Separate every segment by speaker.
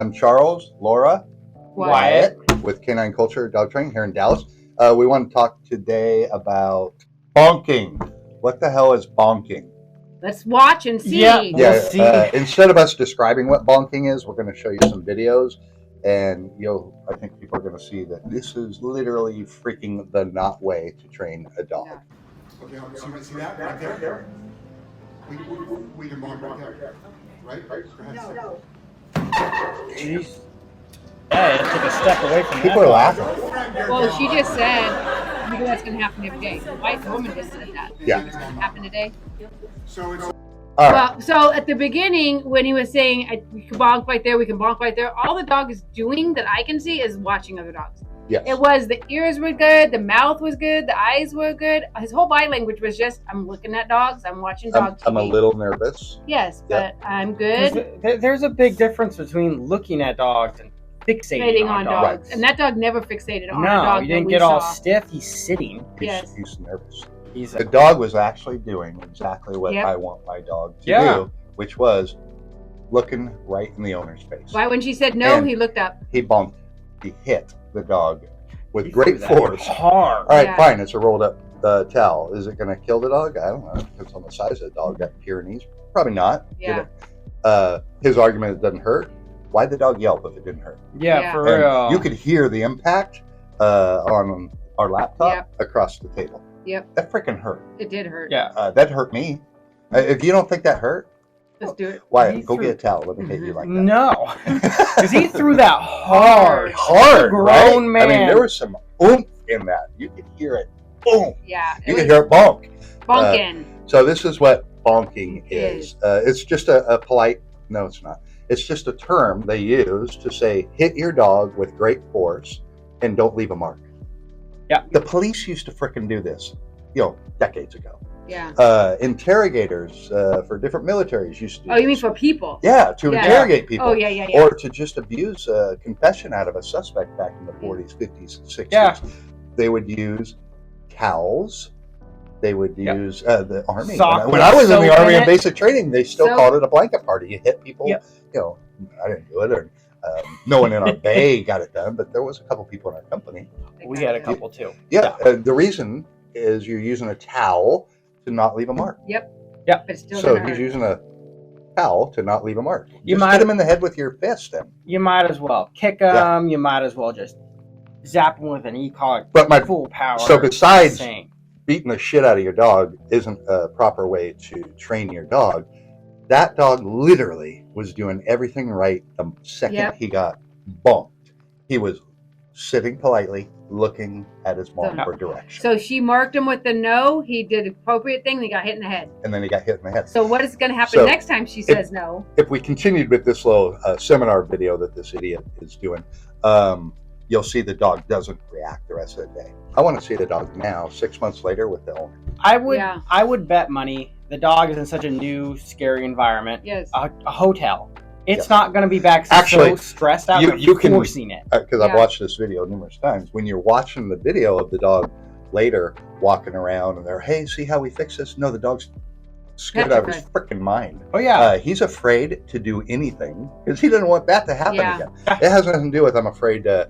Speaker 1: I'm Charles, Laura,
Speaker 2: Wyatt.
Speaker 1: with Canine Culture Dog Training here in Dallas. We want to talk today about bonking. What the hell is bonking?
Speaker 3: Let's watch and see.
Speaker 2: Yeah, we'll see.
Speaker 1: Instead of us describing what bonking is, we're going to show you some videos, and I think people are going to see that this is literally freaking the not way to train a dog.
Speaker 4: Okay, see that right there? We can bonk right there. Right? Go ahead.
Speaker 3: No.
Speaker 2: Jeez. Yeah, it took a step away from
Speaker 1: People are laughing.
Speaker 3: Well, she just said, you know that's going to happen every day. The white woman just said that.
Speaker 1: Yeah.
Speaker 3: It's going to happen today.
Speaker 4: So it's
Speaker 1: All right.
Speaker 3: Well, so at the beginning, when he was saying, we can bonk right there, we can bonk right there, all the dog is doing that I can see is watching other dogs.
Speaker 1: Yes.
Speaker 3: It was the ears were good, the mouth was good, the eyes were good. His whole body language was just, I'm looking at dogs, I'm watching dogs.
Speaker 1: I'm a little nervous.
Speaker 3: Yes,
Speaker 1: Yep.
Speaker 3: but I'm good.
Speaker 2: There's a big difference between looking at dogs and fixating on dogs.
Speaker 3: Right. And that dog never fixated on a
Speaker 2: No,
Speaker 3: dog.
Speaker 2: he didn't get all stiff. He's sitting.
Speaker 3: Yes.
Speaker 1: He's nervous.
Speaker 2: He's
Speaker 1: The dog was actually doing exactly what
Speaker 3: Yep.
Speaker 1: I want my dog to
Speaker 2: Yeah.
Speaker 1: do, which was looking right in the owner's face.
Speaker 3: Why, when she said no,
Speaker 1: And
Speaker 3: he looked up.
Speaker 1: He bonked. He hit the dog with
Speaker 2: He
Speaker 1: great
Speaker 2: threw that
Speaker 1: force.
Speaker 2: hard.
Speaker 1: All right,
Speaker 3: Yeah.
Speaker 1: fine. It's a rolled up towel. Is it going to kill the dog? I don't know. It depends on the size of the dog. Got Pyrenees? Probably not.
Speaker 3: Yeah.
Speaker 1: His argument, it doesn't hurt. Why'd the dog yelp if it didn't hurt?
Speaker 2: Yeah,
Speaker 3: Yeah.
Speaker 2: for
Speaker 1: And
Speaker 2: real.
Speaker 1: you could hear the impact on our laptop across the table.
Speaker 3: Yep.
Speaker 1: That freaking hurt.
Speaker 3: It did hurt.
Speaker 2: Yeah.
Speaker 1: That hurt me. If you don't think that hurt,
Speaker 3: Let's do it.
Speaker 1: why?
Speaker 2: He
Speaker 1: Go
Speaker 2: threw-
Speaker 1: get a towel. Let me hit you like that.
Speaker 2: No. Because he threw that hard.
Speaker 1: Hard,
Speaker 2: Grown
Speaker 1: right? I
Speaker 2: man.
Speaker 1: mean, there was some oomph in that. You could hear it. Boom.
Speaker 3: Yeah.
Speaker 1: You could hear it bonk.
Speaker 3: Bonking.
Speaker 1: So this is what bonking
Speaker 3: Is.
Speaker 1: is. It's just a polite. No, it's not. It's just a term they use to say hit your dog with great force and don't leave a mark.
Speaker 2: Yeah.
Speaker 1: The police used to frickin' do this, decades ago.
Speaker 3: Yeah.
Speaker 1: Interrogators for different militaries used to do
Speaker 3: Oh, you mean
Speaker 1: this.
Speaker 3: for people?
Speaker 1: Yeah, to
Speaker 3: Yeah.
Speaker 1: interrogate people.
Speaker 3: Oh, yeah.
Speaker 1: Or to just abuse a confession out of a suspect back in the 40s, 50s, 60s.
Speaker 2: Yeah.
Speaker 1: They would use towels. They would use the army.
Speaker 2: Sock
Speaker 1: When I was in
Speaker 2: soap
Speaker 1: the army
Speaker 2: in
Speaker 1: in
Speaker 2: it.
Speaker 1: basic training, they still
Speaker 3: Soap.
Speaker 1: called it a blanket party. You hit people.
Speaker 2: Yep.
Speaker 1: I didn't do it. Or, no one in our bay got it done, but there was a couple people in our company.
Speaker 2: We had a couple too.
Speaker 1: Yeah. The reason is you're using a towel to not leave a mark.
Speaker 3: But it's still
Speaker 1: So
Speaker 3: gonna
Speaker 1: he's
Speaker 3: hurt.
Speaker 1: using a towel to not leave a mark.
Speaker 2: You
Speaker 1: Just
Speaker 2: might-
Speaker 1: hit him in the head with your fist then.
Speaker 2: You might as well kick him.
Speaker 1: Yeah.
Speaker 2: You might as well just zap him with an e-collar
Speaker 1: But my
Speaker 2: full power.
Speaker 1: so besides
Speaker 2: Insane.
Speaker 1: beating the shit out of your dog isn't a proper way to train your dog. That dog literally was doing everything right the second
Speaker 3: Yep.
Speaker 1: he got bumped. He was sitting politely, looking at his mom
Speaker 3: So-
Speaker 1: for direction.
Speaker 3: So she marked him with the no. He did the appropriate thing. He got hit in the head.
Speaker 1: And then he got hit in the head.
Speaker 3: So what is going to happen
Speaker 1: So,
Speaker 3: next time she says no?
Speaker 1: If we continued with this little seminar video that this idiot is doing, you'll see the dog doesn't react the rest of the day. I want to see the dog now, 6 months later, with the owner.
Speaker 3: Yeah.
Speaker 2: I would bet money the dog is in such a new, scary environment.
Speaker 3: Yes.
Speaker 2: A hotel. It's
Speaker 1: Yes.
Speaker 2: not going to be back. 'Cause he's
Speaker 1: Actually,
Speaker 2: so stressed out.
Speaker 1: you
Speaker 2: They're
Speaker 1: can-
Speaker 2: forcing it.
Speaker 1: Because I've
Speaker 3: Yeah.
Speaker 1: watched this video numerous times. When you're watching the video of the dog later walking around and they're, hey, see how we fix this? No, the dog's scared out of his freaking mind.
Speaker 2: Oh yeah.
Speaker 1: He's afraid to do anything because he doesn't want that to happen
Speaker 3: Yeah.
Speaker 1: again. It has nothing to do with I'm afraid to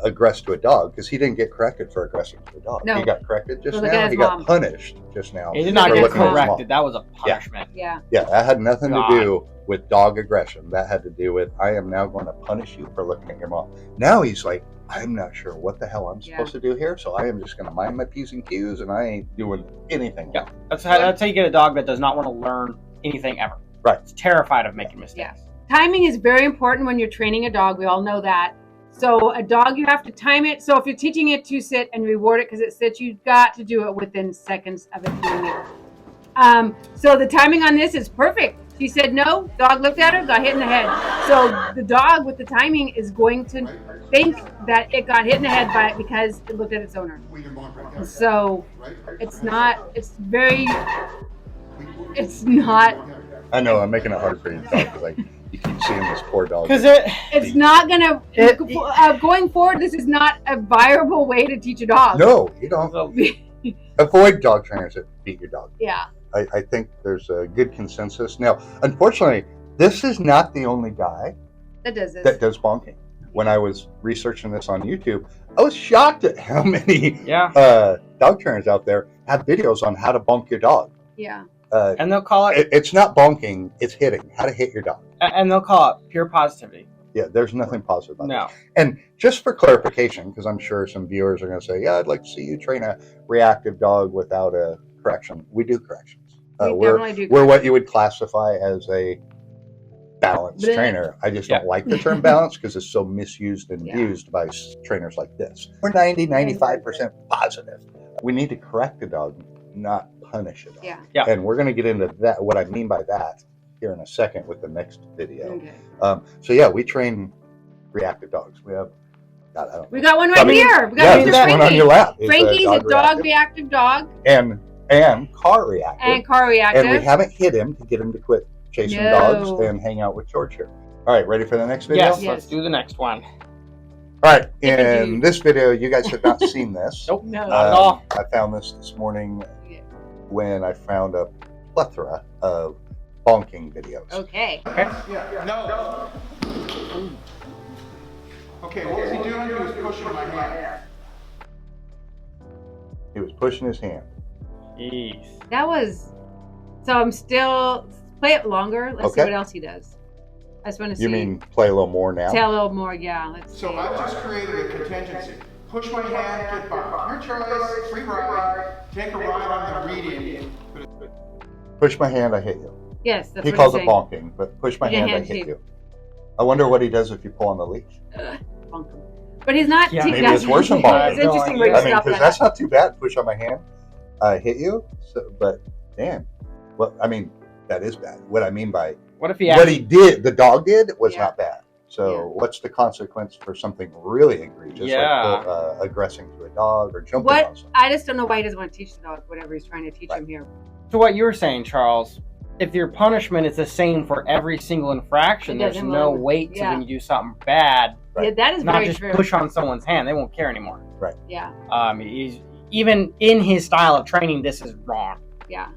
Speaker 1: aggress to a dog because he didn't get corrected for aggressing to a dog.
Speaker 3: No.
Speaker 1: He got corrected just
Speaker 3: For looking
Speaker 1: now.
Speaker 3: at
Speaker 1: He
Speaker 3: his
Speaker 1: got
Speaker 3: mom.
Speaker 1: punished just now.
Speaker 2: It did not
Speaker 1: for
Speaker 2: get
Speaker 1: looking at his mom.
Speaker 2: corrected. That was a punishment.
Speaker 3: Yeah.
Speaker 1: Yeah, that had nothing
Speaker 2: God.
Speaker 1: to do with dog aggression. That had to do with I am now going to punish you for looking at your mom. Now he's like, I'm not sure what the hell I'm supposed to do here, so I am just going to mind my P's and Q's, and I ain't doing anything.
Speaker 2: Yeah. That's how you get a dog that does not want to learn anything ever.
Speaker 1: Right.
Speaker 2: It's terrified of making mistakes.
Speaker 3: Timing is very important when you're training a dog. We all know that. So a dog, you have to time it. So if you're teaching it to sit and reward it because it sits, you've got to do it within seconds of it doing it. So the timing on this is perfect. She said no, dog looked at her, got hit in the head. So the dog with the timing is going to think that it got hit in the head by it because it looked at its owner.
Speaker 4: we can bonk right there.
Speaker 3: So
Speaker 4: Right?
Speaker 3: it's not, it's not,
Speaker 1: I know, I'm making it hard for you to talk because like, you keep seeing this poor dog.
Speaker 2: Because
Speaker 3: it's not gonna, going forward, this is not a viable way to teach a dog.
Speaker 1: No, you don't. Avoid dog trainers that beat your dog.
Speaker 3: Yeah.
Speaker 1: I think there's a good consensus. Now, unfortunately, this is not the only guy
Speaker 3: That does this.
Speaker 1: that does bonking. When I was researching this on YouTube, I was shocked at how many dog trainers out there have videos on how to bonk your dog.
Speaker 3: Yeah.
Speaker 2: And they'll call it.
Speaker 1: It's not bonking; it's hitting. How to hit your dog.
Speaker 2: And they'll call it pure positivity.
Speaker 1: Yeah, there's nothing positive about
Speaker 2: No.
Speaker 1: it. And just for clarification, because I'm sure some viewers are going to say, "Yeah, I'd like to see you train a reactive dog without a correction." We do corrections.
Speaker 3: We definitely do.
Speaker 1: We're what you would classify as a balanced
Speaker 3: Blech.
Speaker 1: trainer. I just don't like the term balance because it's so misused and abused by trainers like this. We're 95% positive. We need to correct a dog, not punish a dog.
Speaker 3: Yeah.
Speaker 1: And we're going to get into that, what I mean by that, here in a second with the next video.
Speaker 3: Okay.
Speaker 1: So yeah, we train reactive dogs. We have, God, I don't know.
Speaker 3: We got one right here. We got
Speaker 1: Yeah,
Speaker 3: Mr.
Speaker 1: this one on
Speaker 3: Frankie.
Speaker 1: your lap. is
Speaker 3: Frankie's a dog
Speaker 1: reactive.
Speaker 3: reactive dog
Speaker 1: And car reactive.
Speaker 3: and car reactive.
Speaker 1: And we haven't hit him to get him to quit chasing dogs and hang out with George here. All right, ready for the next video?
Speaker 2: Yes, let's do the next one.
Speaker 1: All right, in this video, you guys have not seen this.
Speaker 2: Nope,
Speaker 3: No.
Speaker 2: not at all.
Speaker 1: I found this morning when I found a plethora of bonking videos.
Speaker 3: Okay.
Speaker 4: Yeah, no. Okay, what was he doing? He was pushing my hand.
Speaker 1: He was pushing his hand.
Speaker 2: Jeez.
Speaker 3: That was. So I'm still. Play it longer. Let's see what else he does. I just want to see.
Speaker 1: You mean play a little more now?
Speaker 3: Tell a little more, yeah. Let's see.
Speaker 4: So I've just created a contingency. Push my hand, get bumped. Your choice, free ride, take a ride on the reading.
Speaker 1: Push my hand, I hit you.
Speaker 3: Yes, that's
Speaker 1: He
Speaker 3: what
Speaker 1: calls
Speaker 3: he's
Speaker 1: it
Speaker 3: saying.
Speaker 1: bonking, but push my
Speaker 3: Your
Speaker 1: hand, I
Speaker 3: hand
Speaker 1: hit
Speaker 3: shape.
Speaker 1: you. I wonder what he does if you pull on the leash.
Speaker 3: Bonk him. But he's not.
Speaker 2: Yeah,
Speaker 1: maybe it's worse than bonking.
Speaker 3: It's interesting where you
Speaker 1: I mean,
Speaker 3: stop
Speaker 1: because
Speaker 3: that.
Speaker 1: that's not too bad. Push on my hand, I hit you. So, but damn, well, I mean, that is bad. What I mean by
Speaker 2: What if he
Speaker 1: what he did, the dog did, was
Speaker 3: Yeah.
Speaker 1: not bad. So,
Speaker 3: Yeah.
Speaker 1: what's the consequence for something really egregious,
Speaker 2: Yeah.
Speaker 1: like aggressing to a dog or jumping
Speaker 3: What
Speaker 1: on something?
Speaker 3: I just don't know why he doesn't want to teach the dog whatever he's trying to teach him here.
Speaker 2: To what you were saying, Charles, if your punishment is the same for every single infraction,
Speaker 3: It
Speaker 2: there's
Speaker 3: doesn't
Speaker 2: no
Speaker 3: matter.
Speaker 2: weight to
Speaker 3: Yeah.
Speaker 2: when you do something bad.
Speaker 1: Right.
Speaker 3: Yeah, that is
Speaker 2: Not
Speaker 3: very
Speaker 2: just
Speaker 3: true.
Speaker 2: push on someone's hand; they won't care anymore.
Speaker 3: Yeah,
Speaker 2: He's, even in his style of training, this is wrong.
Speaker 3: yeah.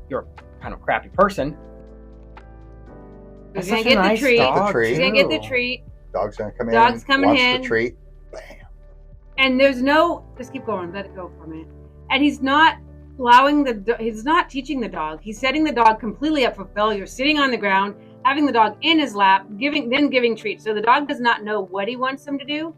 Speaker 2: You're a kind of crappy person.
Speaker 3: He's
Speaker 2: That's
Speaker 3: gonna
Speaker 2: such a
Speaker 3: get
Speaker 2: nice
Speaker 3: the treat.
Speaker 2: dog,
Speaker 1: The treat.
Speaker 3: He's gonna get the
Speaker 2: too.
Speaker 3: treat,
Speaker 1: Dog's gonna come
Speaker 3: Dog's
Speaker 1: in.
Speaker 3: coming
Speaker 1: wants
Speaker 3: in.
Speaker 1: the treat. Bam.
Speaker 3: and there's no. Just keep going. Let it go for a minute. And he's not allowing he's not teaching the dog. He's setting the dog completely up for failure, sitting on the ground, having the dog in his lap, giving treats. So the dog does not know what he wants him to do.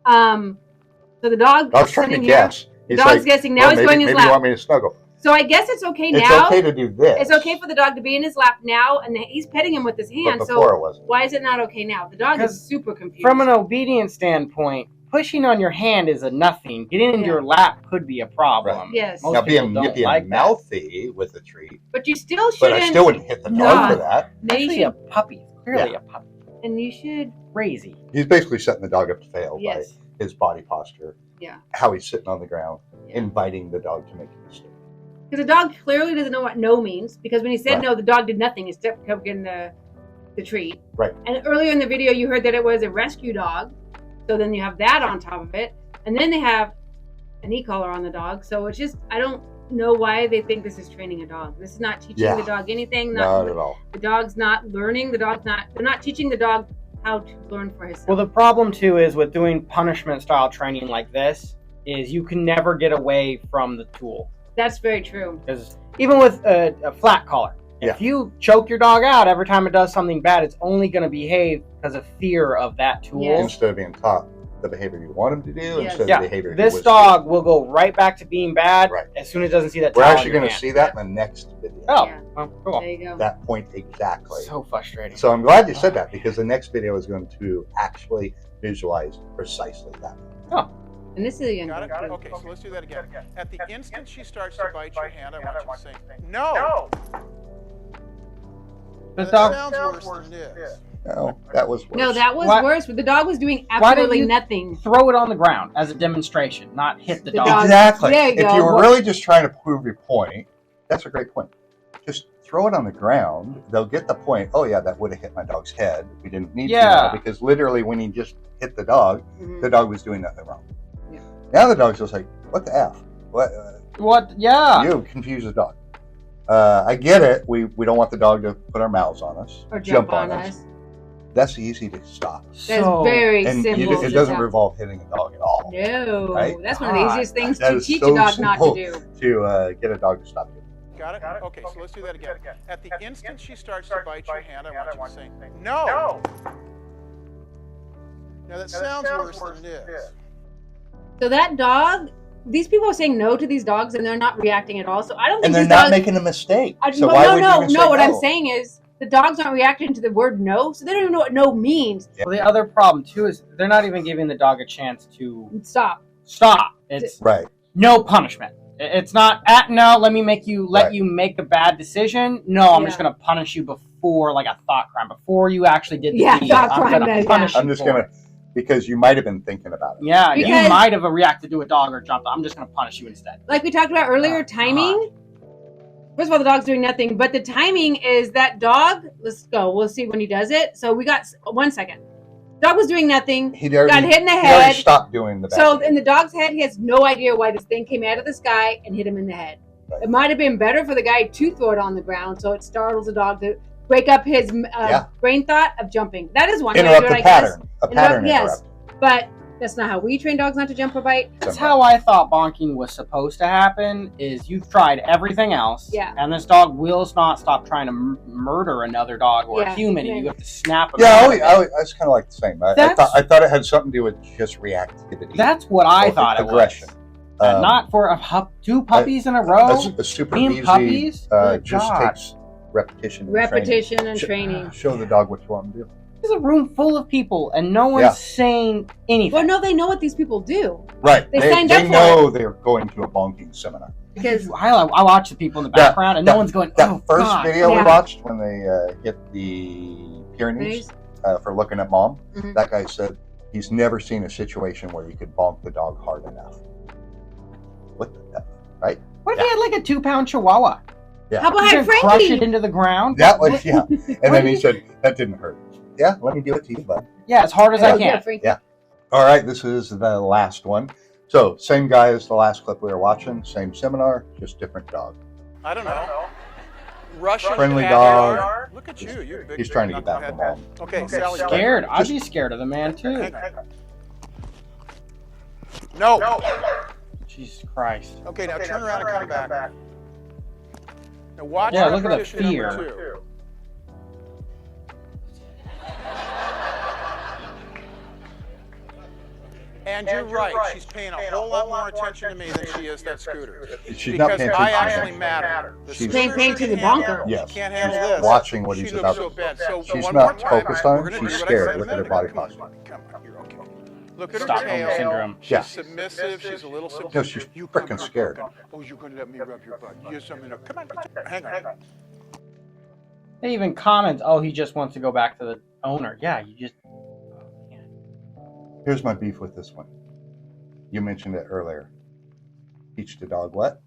Speaker 3: So the dog
Speaker 1: I was trying to
Speaker 3: sitting here,
Speaker 1: guess.
Speaker 3: the
Speaker 1: He's
Speaker 3: dog's
Speaker 1: like,
Speaker 3: guessing. Now he's
Speaker 1: maybe,
Speaker 3: going in his
Speaker 1: maybe you
Speaker 3: lap.
Speaker 1: want me to snuggle.
Speaker 3: So I guess it's okay
Speaker 1: It's
Speaker 3: now.
Speaker 1: okay to do this.
Speaker 3: It's okay for the dog to be in his lap now, and he's petting him with his
Speaker 1: But
Speaker 3: hand.
Speaker 1: before
Speaker 3: So
Speaker 1: it wasn't.
Speaker 3: why is it not okay now? The dog is
Speaker 2: Because
Speaker 3: super confused.
Speaker 2: From an obedience standpoint, pushing on your hand is a nothing. Getting into
Speaker 3: Yeah.
Speaker 2: your lap could be a problem.
Speaker 3: Yes.
Speaker 2: Most
Speaker 1: Now
Speaker 2: people
Speaker 1: being
Speaker 2: don't
Speaker 1: being
Speaker 2: like that.
Speaker 1: mouthy with the treat,
Speaker 3: But you still
Speaker 1: but
Speaker 3: shouldn't.
Speaker 1: I still wouldn't hit the dog
Speaker 3: No.
Speaker 1: for that.
Speaker 3: Then you
Speaker 2: Actually,
Speaker 3: should,
Speaker 2: a puppy. Clearly a puppy.
Speaker 3: and you should.
Speaker 2: Crazy.
Speaker 1: He's basically setting the dog up to fail
Speaker 3: Yes.
Speaker 1: by his body posture,
Speaker 3: Yeah.
Speaker 1: how he's sitting on the ground,
Speaker 3: Yeah.
Speaker 1: inviting the dog to make a mistake.
Speaker 3: Because the dog clearly doesn't know what no means. Because when he said
Speaker 1: Right.
Speaker 3: no, the dog did nothing. He kept getting the treat.
Speaker 1: Right.
Speaker 3: And earlier in the video, you heard that it was a rescue dog. So then you have that on top of it, and then they have an e-collar on the dog. So it's just I don't know why they think this is training a dog. This is not teaching
Speaker 1: Yeah.
Speaker 3: the dog anything.
Speaker 1: Not at all.
Speaker 3: The dog's not learning. They're not teaching the dog how to learn for himself.
Speaker 2: Well, the problem too is with doing punishment style training like this is you can never get away from the tool.
Speaker 3: That's very true.
Speaker 2: Because even with a flat collar, if you choke your dog out every time it does something bad, it's only going to behave because of fear of that tool.
Speaker 3: Yes.
Speaker 1: Instead of being taught the behavior you want him to do,
Speaker 3: Yes.
Speaker 1: instead
Speaker 2: Yeah,
Speaker 1: of the behavior he
Speaker 2: this
Speaker 1: was
Speaker 2: dog will go right back to being bad
Speaker 1: Right.
Speaker 2: as soon as it doesn't see that
Speaker 1: doing. We're
Speaker 2: towel in
Speaker 1: actually
Speaker 2: your
Speaker 1: going to
Speaker 2: hand.
Speaker 1: see that in the next video.
Speaker 2: Oh,
Speaker 3: Yeah.
Speaker 2: well, cool.
Speaker 3: There you go.
Speaker 1: That point exactly.
Speaker 2: So frustrating.
Speaker 1: So I'm glad you said that because the next video is going to actually visualize precisely that.
Speaker 3: And this is again.
Speaker 5: Got it? Okay, so let's do that again. At the instant she starts to bite your hand, I want you to say, no!
Speaker 2: The
Speaker 5: That
Speaker 2: dog.
Speaker 5: sounds worse than this.
Speaker 1: No, that was worse.
Speaker 3: No, that was
Speaker 2: Why-
Speaker 3: worse. But the dog was doing
Speaker 2: Why didn't
Speaker 3: absolutely
Speaker 2: you-
Speaker 3: nothing.
Speaker 2: Throw it on the ground as a demonstration, not hit the
Speaker 3: The
Speaker 2: dog.
Speaker 3: dog-
Speaker 1: Exactly.
Speaker 3: There you
Speaker 1: If
Speaker 3: go.
Speaker 1: you were really just trying to prove your point, that's a great point. Just throw it on the ground. They'll get the point. Oh yeah, that would have hit my dog's head. We didn't need to
Speaker 2: Yeah.
Speaker 1: now because literally when he just hit the dog was doing nothing wrong.
Speaker 3: Yeah.
Speaker 1: Now the dog's just like, what the f? What?
Speaker 2: What? Yeah.
Speaker 1: You confuse the dog. I get it. We don't want the dog to put our mouths on us,
Speaker 3: Or jump on us.
Speaker 1: That's easy to stop.
Speaker 3: That's
Speaker 2: So,
Speaker 3: very
Speaker 1: And
Speaker 3: simple.
Speaker 1: it
Speaker 3: to
Speaker 1: doesn't
Speaker 3: stop.
Speaker 1: revolve hitting a dog at all.
Speaker 3: No,
Speaker 1: Right?
Speaker 3: that's one of the
Speaker 2: God,
Speaker 3: easiest things
Speaker 1: That
Speaker 3: to
Speaker 1: is
Speaker 3: teach
Speaker 1: so
Speaker 3: a dog not to
Speaker 1: simple
Speaker 3: do.
Speaker 1: to get a dog to stop you.
Speaker 5: Got it? Okay, so let's do that again. At the instant she starts to bite your hand, I want you to say, no! Now that sounds worse than it is.
Speaker 3: So that dog, these people are saying no to these dogs and they're not reacting at all. So I don't think
Speaker 1: And they're
Speaker 3: these
Speaker 1: not
Speaker 3: dogs,
Speaker 1: making a mistake. So
Speaker 3: no,
Speaker 1: why
Speaker 3: no,
Speaker 1: would you even say
Speaker 3: no. What I'm
Speaker 1: no?
Speaker 3: saying is the dogs aren't reacting to the word no, so they don't even know what no means.
Speaker 2: well, the other problem too is they're not even giving the dog a chance to
Speaker 3: Stop.
Speaker 2: stop. It's
Speaker 1: Right.
Speaker 2: no punishment. It's not at no. Let me let
Speaker 1: Right.
Speaker 2: you make a bad decision. No, I'm
Speaker 3: Yeah.
Speaker 2: just gonna punish you before, like a thought crime, before you actually did the
Speaker 3: Yeah,
Speaker 2: deed.
Speaker 3: thought
Speaker 2: I'm
Speaker 3: crime,
Speaker 2: gonna
Speaker 3: yeah.
Speaker 2: punish you
Speaker 1: I'm just
Speaker 2: for
Speaker 1: going
Speaker 2: it.
Speaker 1: to, because you might have been thinking about it.
Speaker 2: Yeah,
Speaker 3: Because-
Speaker 2: you might have reacted to a dog or jumped. I'm just gonna punish you instead.
Speaker 3: Like we talked about earlier,
Speaker 2: Oh,
Speaker 3: timing. First of all, the dog's doing nothing, but the timing is that dog. Let's go. We'll see when he does it. So we got 1 second. Dog was doing nothing.
Speaker 1: He'd already,
Speaker 3: Got hit in the
Speaker 1: he'd already
Speaker 3: head.
Speaker 1: stopped doing the bad
Speaker 3: So
Speaker 1: thing.
Speaker 3: in the dog's head, he has no idea why this thing came out of the sky and hit him in the head.
Speaker 1: Right.
Speaker 3: It might have been better for the guy to throw it on the ground, so it startles the dog to wake up his brain thought of jumping. That is one way to
Speaker 1: Interrupt
Speaker 3: do it,
Speaker 1: the
Speaker 3: I guess.
Speaker 1: pattern. A pattern
Speaker 3: Yes,
Speaker 1: interrupt.
Speaker 3: but that's not how we train dogs not to jump or bite.
Speaker 2: That's how I thought bonking was supposed to happen. Is you've tried everything else,
Speaker 3: Yeah.
Speaker 2: and this dog will not stop trying to murder another dog or
Speaker 3: Yeah,
Speaker 2: a human,
Speaker 3: yeah.
Speaker 2: and you have to snap them.
Speaker 1: Yeah,
Speaker 2: out
Speaker 1: I
Speaker 2: of
Speaker 1: was
Speaker 2: it.
Speaker 1: kind of like the same. I
Speaker 2: That's-
Speaker 1: thought it had something to do with just reactivity.
Speaker 2: That's what I
Speaker 1: or
Speaker 2: thought
Speaker 1: aggression.
Speaker 2: it was. Not for two puppies in a row.
Speaker 1: A super
Speaker 2: being
Speaker 1: easy,
Speaker 2: puppies? Good
Speaker 1: just
Speaker 2: God.
Speaker 1: takes repetition. and
Speaker 3: Repetition and
Speaker 1: training.
Speaker 3: training.
Speaker 1: Show the dog what you want to do.
Speaker 2: There's a room full of people, and no one's
Speaker 1: Yeah.
Speaker 2: saying anything.
Speaker 3: Well, no, they know what these people do
Speaker 1: Right.
Speaker 3: They signed up for
Speaker 1: know they're going to a bonking seminar.
Speaker 3: because
Speaker 2: I watch the people in the background, and no one's going.
Speaker 1: That
Speaker 2: Oh,
Speaker 1: first
Speaker 2: God.
Speaker 1: video we
Speaker 3: Yeah.
Speaker 1: watched when they hit the Pyrenees for looking at mom,
Speaker 3: Mhm.
Speaker 1: that guy said he's never seen a situation where you could bonk the dog hard enough. What the right?
Speaker 2: What if he had like a 2-pound Chihuahua?
Speaker 1: Yeah.
Speaker 3: How about
Speaker 2: He's
Speaker 3: I,
Speaker 2: gonna crush
Speaker 3: Frankie?
Speaker 2: it into the ground.
Speaker 1: That was, yeah. And
Speaker 2: What
Speaker 1: then
Speaker 2: do
Speaker 1: he
Speaker 2: you-
Speaker 1: said, that didn't hurt. Yeah, let me do it to you, bud.
Speaker 2: Yeah, as hard as
Speaker 3: Oh,
Speaker 2: I
Speaker 3: yeah,
Speaker 2: can.
Speaker 3: Frankie.
Speaker 1: Yeah. All right, this is the last one. So, same guy as the last clip we were watching, same seminar, just different dog.
Speaker 5: I don't know. Russian
Speaker 1: Friendly
Speaker 5: cat
Speaker 1: dog.
Speaker 5: dog. Look at you big.
Speaker 1: He's trying to get back to
Speaker 5: knucklehead.
Speaker 1: mom.
Speaker 5: Okay, Sally.
Speaker 2: Scared? I'd be scared of the man too.
Speaker 5: Hang on. No.
Speaker 2: Jesus Christ.
Speaker 5: Okay, now turn around and come back. Now watch
Speaker 2: Yeah, look at the
Speaker 5: repetition number
Speaker 2: fear.
Speaker 5: 2. And you're right. She's paying a whole lot more attention to me than she is that scooter.
Speaker 1: She's not
Speaker 5: Because
Speaker 1: paying
Speaker 5: I
Speaker 1: attention.
Speaker 5: actually matter. The
Speaker 1: She's
Speaker 3: Paying
Speaker 5: scooter
Speaker 3: to the
Speaker 5: should handle-
Speaker 3: bonker.
Speaker 1: Yes.
Speaker 5: She can't handle this.
Speaker 1: Watching what
Speaker 5: She
Speaker 1: he's
Speaker 5: looks
Speaker 1: about
Speaker 5: so
Speaker 1: to
Speaker 5: bad. So
Speaker 1: She's
Speaker 5: one
Speaker 1: not
Speaker 5: more time,
Speaker 1: focused on
Speaker 5: we're
Speaker 1: it.
Speaker 5: gonna
Speaker 1: She's
Speaker 5: do what I
Speaker 1: scared.
Speaker 5: said.
Speaker 1: Look at her body
Speaker 5: Come on,
Speaker 1: posture.
Speaker 5: Come on, you're okay. Look at her
Speaker 2: Stockholm
Speaker 5: tail.
Speaker 2: syndrome.
Speaker 5: She's
Speaker 1: Yeah.
Speaker 5: submissive. She's a little submissive.
Speaker 1: No, she's
Speaker 5: You come
Speaker 1: frickin'
Speaker 5: here.
Speaker 1: scared.
Speaker 5: Oh, you're going to let me rub your butt. Yes, I'm going to. Come on. Hang on.
Speaker 2: They even comment, "Oh, he just wants to go back to the owner." Yeah, you just.
Speaker 1: Here's my beef with this one. You mentioned it earlier. Teach the dog what?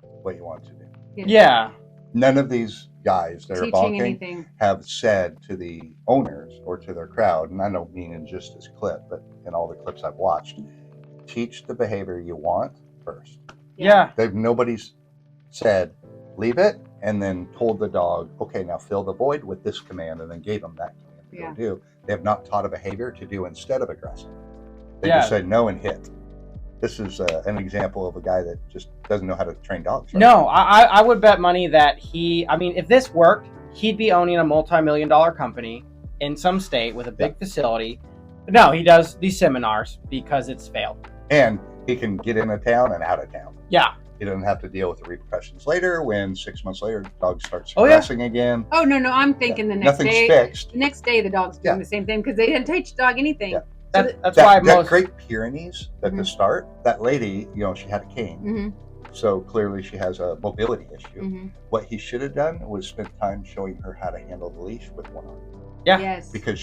Speaker 1: What you want to do.
Speaker 2: Yeah.
Speaker 1: None of these guys that are
Speaker 3: Teaching
Speaker 1: bonking
Speaker 3: anything.
Speaker 1: have said to the owners or to their crowd, and I don't mean in just this clip, but in all the clips I've watched, teach the behavior you want first.
Speaker 2: Yeah.
Speaker 1: Nobody's said, leave it, and then told the dog, okay, now fill the void with this command, and then gave them that command to
Speaker 3: Yeah.
Speaker 1: go do. They have not taught a behavior to do instead of aggressive. They
Speaker 2: Yeah.
Speaker 1: just said no and hit. This is an example of a guy that just doesn't know how to train dogs. Right?
Speaker 2: No, I would bet money that if this worked, he'd be owning a multi-million-dollar company in some state with a big facility. No, he does these seminars because it's failed.
Speaker 1: And he can get in a town and out of town.
Speaker 2: Yeah.
Speaker 1: He doesn't have to deal with the repercussions later when 6 months later the dog starts
Speaker 2: Oh, yeah.
Speaker 1: aggressing again.
Speaker 3: Oh no, I'm thinking the next
Speaker 1: Nothing's
Speaker 3: day.
Speaker 1: fixed.
Speaker 3: The next day, the dog's doing
Speaker 1: Yeah.
Speaker 3: the same thing because they didn't teach the dog anything.
Speaker 1: Yeah.
Speaker 3: So
Speaker 2: That's why
Speaker 1: That
Speaker 2: most.
Speaker 1: Great Pyrenees at the
Speaker 3: Mhm.
Speaker 1: start, that lady, she had a cane.
Speaker 3: Mm-hmm,
Speaker 1: So clearly she has a mobility issue.
Speaker 3: mm-hmm.
Speaker 1: What he should have done was spent time showing her how to handle the leash with one arm.
Speaker 2: Yeah.
Speaker 3: Yes.
Speaker 1: Because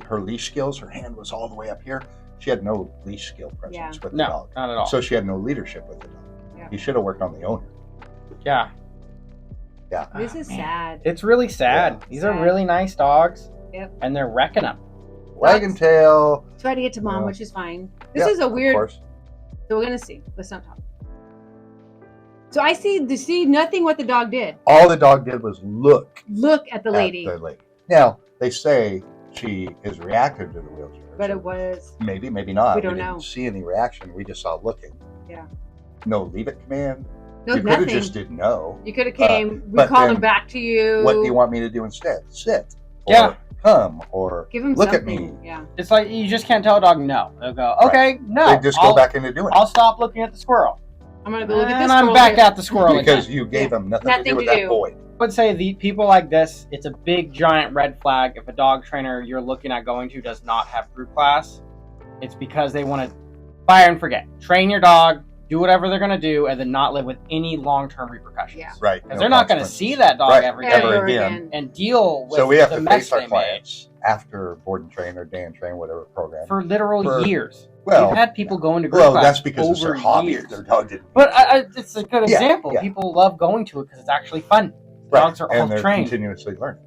Speaker 1: her leash skills, her hand was all the way up here. She had no leash skill presence
Speaker 3: Yeah.
Speaker 1: with the
Speaker 2: No,
Speaker 1: dog.
Speaker 2: not at all.
Speaker 1: So she had no leadership with the dog.
Speaker 3: Yeah.
Speaker 1: He should have worked on the owner.
Speaker 2: Yeah.
Speaker 1: Yeah.
Speaker 3: This is
Speaker 2: Man.
Speaker 3: sad.
Speaker 2: It's really sad.
Speaker 1: Yeah.
Speaker 2: These are
Speaker 3: Sad.
Speaker 2: really nice dogs.
Speaker 3: Yep.
Speaker 2: And they're wrecking them.
Speaker 1: Wagon tail.
Speaker 3: Try to get to mom,
Speaker 1: Yeah.
Speaker 3: which is fine. This
Speaker 1: Yeah,
Speaker 3: is a
Speaker 1: of
Speaker 3: weird.
Speaker 1: course.
Speaker 3: So we're gonna see. Let's not talk. So I see nothing what the dog did.
Speaker 1: All the dog did was look
Speaker 3: Look at the
Speaker 1: at
Speaker 3: lady.
Speaker 1: the lady. Now, they say she is reactive to the wheelchair.
Speaker 3: But it was.
Speaker 1: Maybe not.
Speaker 3: We don't
Speaker 1: didn't
Speaker 3: know.
Speaker 1: see any reaction. We just saw looking.
Speaker 3: Yeah.
Speaker 1: No leave it command.
Speaker 3: No,
Speaker 1: You could have
Speaker 3: nothing.
Speaker 1: just didn't know.
Speaker 3: You could have came. We
Speaker 1: but
Speaker 3: called
Speaker 1: then
Speaker 3: him back to you.
Speaker 1: What do you want me to do instead? Sit. Or
Speaker 2: Yeah.
Speaker 1: come. Or
Speaker 3: Give him
Speaker 1: look
Speaker 3: something.
Speaker 1: at me.
Speaker 3: Yeah.
Speaker 2: It's like you just can't tell a dog no. They'll go, okay, no.
Speaker 1: They just go back into doing it.
Speaker 2: I'll stop looking at the squirrel.
Speaker 3: I'm gonna go look at this.
Speaker 2: And I'm
Speaker 3: squirrel
Speaker 2: back
Speaker 3: here.
Speaker 2: at the squirrel
Speaker 1: Because
Speaker 2: again.
Speaker 1: you gave them nothing to
Speaker 3: Nothing
Speaker 1: do with
Speaker 3: to
Speaker 1: that
Speaker 3: do.
Speaker 1: void.
Speaker 2: I would say the people like this, it's a big giant red flag if a dog trainer you're looking at going to does not have group class. It's because they want to fire and forget. Train your dog, do whatever they're going to do, and then not live with any long-term repercussions.
Speaker 3: Yeah.
Speaker 1: Right.
Speaker 2: Because they're not going to see that dog
Speaker 1: Right.
Speaker 2: every
Speaker 1: Ever
Speaker 2: day
Speaker 1: again.
Speaker 2: and deal with
Speaker 1: So we have
Speaker 2: the
Speaker 1: to
Speaker 2: mess
Speaker 1: face our
Speaker 2: they made
Speaker 1: clients after board and train or day and train, whatever program.
Speaker 2: for literal years.
Speaker 1: Well,
Speaker 2: We've had people going to group
Speaker 1: well,
Speaker 2: class
Speaker 1: that's because it's their
Speaker 2: over
Speaker 1: hobby.
Speaker 2: years.
Speaker 1: Their dog didn't.
Speaker 2: But it's a good
Speaker 1: Yeah,
Speaker 2: example.
Speaker 1: yeah.
Speaker 2: People love going to it because it's actually fun.
Speaker 1: Right.
Speaker 2: Dogs are all
Speaker 1: and they're
Speaker 2: trained.
Speaker 1: continuously learning.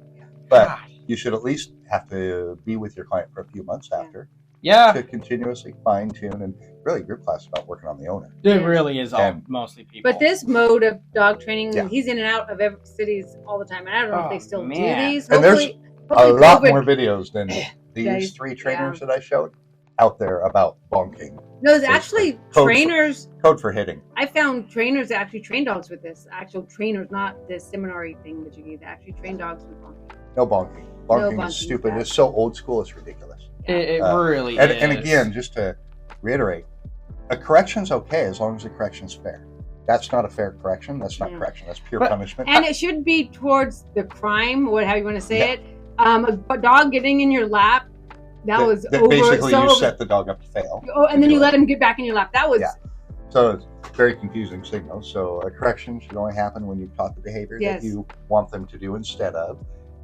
Speaker 1: But
Speaker 2: God.
Speaker 1: you should at least have to be with your client for a few months after
Speaker 2: Yeah,
Speaker 1: to continuously fine tune. And really, group class is about working on the owner.
Speaker 2: it really is all
Speaker 1: And-
Speaker 2: mostly people.
Speaker 3: But this mode of dog training,
Speaker 1: Yeah.
Speaker 3: he's in and out of every cities all the time. And I don't know if
Speaker 2: Oh,
Speaker 3: they still
Speaker 2: man.
Speaker 3: do these.
Speaker 1: And there's
Speaker 3: Hopefully
Speaker 1: A lot
Speaker 3: COVID-
Speaker 1: more videos than these
Speaker 3: Guys,
Speaker 1: 3 trainers that I showed out there about bonking.
Speaker 3: No, there's
Speaker 1: Basically.
Speaker 3: actually
Speaker 1: Code for-
Speaker 3: trainers.
Speaker 1: Code for hitting.
Speaker 3: I found trainers that actually train dogs with this. Actual trainers, not this seminary thing that you gave. They actually train dogs with bonking.
Speaker 1: No bonking. Bonking
Speaker 3: bonking,
Speaker 1: is stupid.
Speaker 3: yeah.
Speaker 1: It's so old school. It's ridiculous.
Speaker 2: it
Speaker 1: Uh,
Speaker 2: really
Speaker 1: And,
Speaker 2: is.
Speaker 1: and again, just to reiterate, a correction's okay as long as the correction's fair. That's not a fair correction. That's not
Speaker 3: Yeah.
Speaker 1: correction. That's pure
Speaker 2: But-
Speaker 1: punishment.
Speaker 3: And it should be towards the crime, how you want to say
Speaker 1: Yeah.
Speaker 3: it. A dog getting in your lap, that was
Speaker 1: that
Speaker 3: over.
Speaker 1: basically
Speaker 3: so
Speaker 1: you
Speaker 3: over.
Speaker 1: set the dog up to fail.
Speaker 3: Oh, and then
Speaker 1: do
Speaker 3: you
Speaker 1: it.
Speaker 3: let him get back in your lap. That was
Speaker 1: Yeah. So it's very confusing signals. So a correction should only happen when you've taught the behavior
Speaker 3: Yes.
Speaker 1: that you want them to do instead of,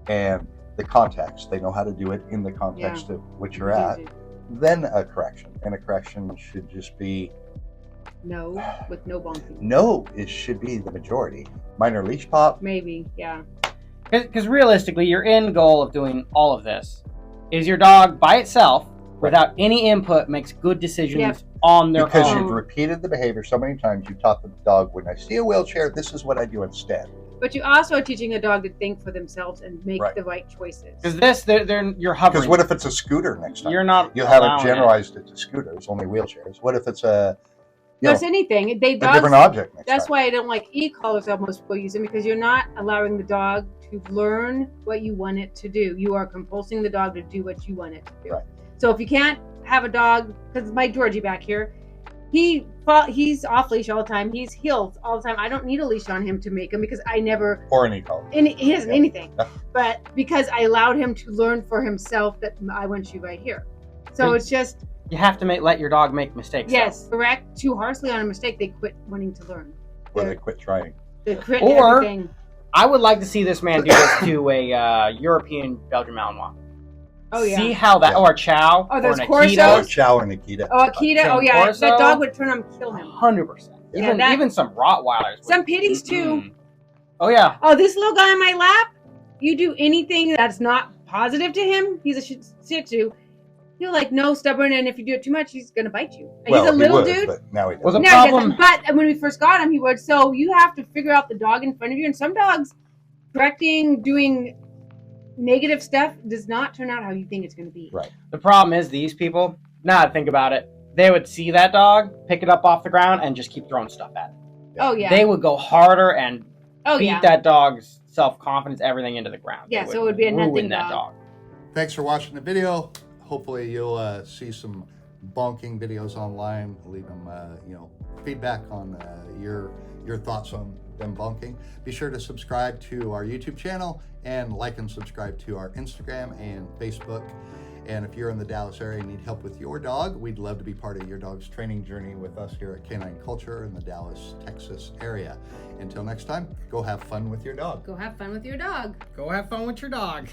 Speaker 1: and the context. They know how to do it in the context of which you're at. Then a correction, and a correction should just be
Speaker 3: No, with no bonking.
Speaker 1: no. It should be the majority. Minor leash pop.
Speaker 3: Maybe, yeah.
Speaker 2: Because realistically, your end goal of doing all of this is your dog by itself, without any input, makes good decisions
Speaker 3: Yep.
Speaker 2: on their
Speaker 1: Because
Speaker 2: own.
Speaker 1: you've repeated the behavior so many times, you taught the dog, when I see a wheelchair, this is what I do instead.
Speaker 3: But you also are teaching a dog to think for themselves and make
Speaker 1: Right.
Speaker 3: the right choices.
Speaker 2: Because you're hovering.
Speaker 1: Because what if it's a scooter next time?
Speaker 2: You're not.
Speaker 1: You haven't
Speaker 2: allowing
Speaker 1: generalized it to scooters, only wheelchairs. What if it's a, you
Speaker 3: No,
Speaker 1: know,
Speaker 3: it's anything. They
Speaker 1: a
Speaker 3: dogs.
Speaker 1: different object next
Speaker 3: That's
Speaker 1: time?
Speaker 3: why I don't like e-collars. How most people use them, because you're not allowing the dog to learn what you want it to do. You are compulsing the dog to do what you want it to do.
Speaker 1: Right.
Speaker 3: So if you can't have a dog, because my Georgie back here, he's off leash all the time. He's heeled all the time. I don't need a leash on him to make him, because I never.
Speaker 1: Or any color.
Speaker 3: He hasn't
Speaker 1: Yeah.
Speaker 3: anything,
Speaker 1: Yeah.
Speaker 3: but because I allowed him to learn for himself that I want you right here. So
Speaker 2: But-
Speaker 3: it's just
Speaker 2: You have to let your dog make mistakes.
Speaker 3: yes, correct. Too harshly on a mistake, they quit wanting to learn.
Speaker 1: Or they quit trying.
Speaker 3: They quit
Speaker 2: Or-
Speaker 3: everything.
Speaker 2: I would like to see this man do this to a European Belgian Malinois.
Speaker 3: Oh yeah.
Speaker 2: See how that,
Speaker 1: Yeah.
Speaker 2: or a Chow,
Speaker 3: Oh,
Speaker 2: or
Speaker 3: those
Speaker 2: an
Speaker 3: Corsos?
Speaker 2: Akita.
Speaker 1: Or Chow and Nikita.
Speaker 3: Oh, Akita. Oh
Speaker 2: Some
Speaker 3: yeah,
Speaker 2: Corso.
Speaker 3: that dog would turn on and kill him.
Speaker 2: 100%.
Speaker 3: Yeah,
Speaker 2: Even
Speaker 3: that-
Speaker 2: even some Rottweilers.
Speaker 3: Some pitties too.
Speaker 2: Mm. Oh yeah.
Speaker 3: Oh, this little guy in my lap. You do anything that's not positive to him, he's a Shih Tzu. He'll like no stubborn, and if you do it too much, he's gonna bite you. And
Speaker 1: Well,
Speaker 3: he's a
Speaker 1: he
Speaker 3: little
Speaker 1: would,
Speaker 3: dude.
Speaker 1: but now he doesn't.
Speaker 2: Was a
Speaker 3: No, he
Speaker 2: problem.
Speaker 3: doesn't. But when we first got him, he would. So you have to figure out the dog in front of you. And some dogs, correcting, doing negative stuff does not turn out how you think it's going to be.
Speaker 1: Right.
Speaker 2: The problem is these people. Now that I think about it, they would see that dog, pick it up off the ground, and just keep throwing stuff at it.
Speaker 3: Oh yeah.
Speaker 2: They would go harder and
Speaker 3: oh
Speaker 2: beat
Speaker 3: yeah.
Speaker 2: that dog's self-confidence, everything into the ground.
Speaker 3: Yeah,
Speaker 2: They
Speaker 3: so it would be a
Speaker 2: ruin
Speaker 3: nothing
Speaker 2: that
Speaker 3: dog.
Speaker 2: dog.
Speaker 1: Thanks for watching the video. Hopefully you'll see some bonking videos online. Leave them, feedback on your thoughts on them bonking. Be sure to subscribe to our YouTube channel and like and subscribe to our Instagram and Facebook. And if you're in the Dallas area and need help with your dog, we'd love to be part of your dog's training journey with us here at Canine Culture in the Dallas, Texas area. Until next time, go have fun with your dog.
Speaker 3: Go have fun with your dog.
Speaker 2: Go have fun with your dog.